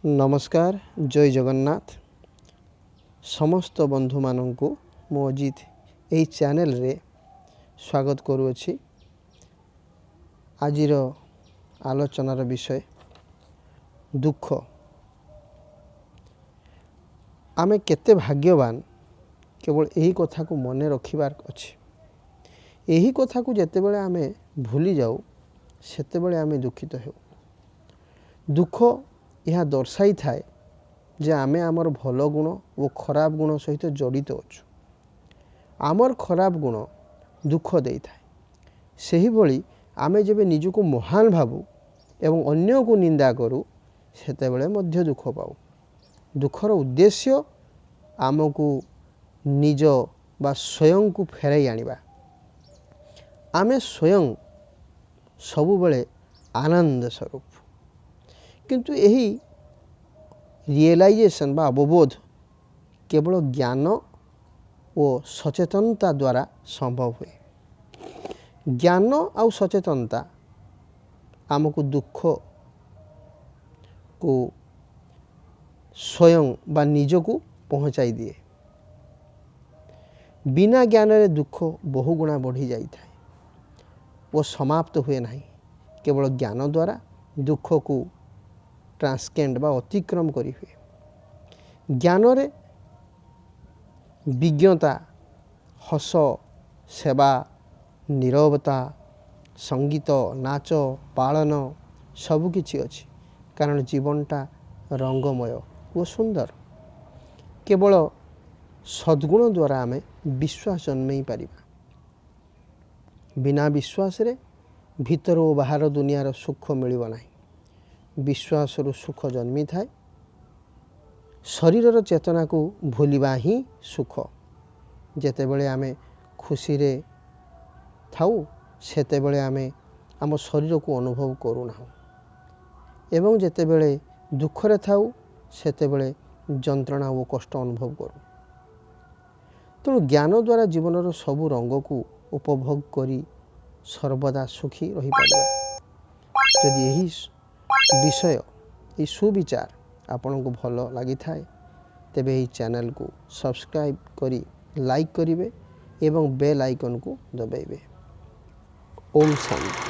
नमस्कार जय जगन्नाथ समस्त बंधु माननकु मो अजित यही चैनल रे स्वागत करुअछि। आजिर आलोचनार विषय दुख। आमे केते भाग्यवान केवल यही कथा को मने रखिबार अछि। यही कथा को जेतेबेले आमे भूली जाऊ सेतेबेले आमे दुखित हेउ। दुख यह दर्शाई थाए जे आमे आमर भल गुण और खराब गुण सहित जड़ित अछु। आमर खराब गुण दुख देई थाए। सही भली आमे जेबे निजको महान भाबू एवं अन्य को निंदा करू सेतेबेले मध्य दुख पाऊ। दुखर उद्देश्य आमको निज बा स्वयं को फेराई आनिबा। आमे स्वयं सबुबले आनंद स्वरूप, किंतु यही रियलाइजेशन बा अवबोध केवल ज्ञान और सचेतनता द्वारा संभव हुए। ज्ञान और सचेतनता आमको दुख को स्वयं बा निज को पहुँचाई दिए। बिना ज्ञान रे दुख बहु गुणा बढ़ी जाई थाए। वो समाप्त हुए नहीं। केवल ज्ञान द्वारा दुख को ट्रांसकेंड बा अतिक्रम करी हुए। ज्ञान रे विज्ञता, हस, सेवा, नीरवता, संगीत, नाच, पालन सबु किछि अछि। कारण जीवनटा रंगमय वो सुंदर। केवल सद्गुण द्वारा आमे विश्वास जन्मई पारिबा। बिना विश्वास रे भीतर और बाहर दुनियार सुख मिलिब नाही। विश्वास रु सुख जन्मी थाए। शरीरर चेतना को भूलिबा ही सुख। जेतेबेले आमे खुशी रे थाऊ सेतेबेले आमे आम शरीर को अनुभव करू नाहु एवं जेतेबेले दुख रे थाऊ सेतेबेले जंत्रणा और कष्ट अनुभव करू। तेणु ज्ञान द्वारा जीवनर सबु रंग को उपभोग करी सर्वदा सुखी रही पारिबा। यदि यही विषय ये सुविचार आपन को भल लगी थाए तेबे यही चैनल को सब्सक्राइब करी लाइक करिवे एवं बेल आइकन को दबाइबे। ओम शांति।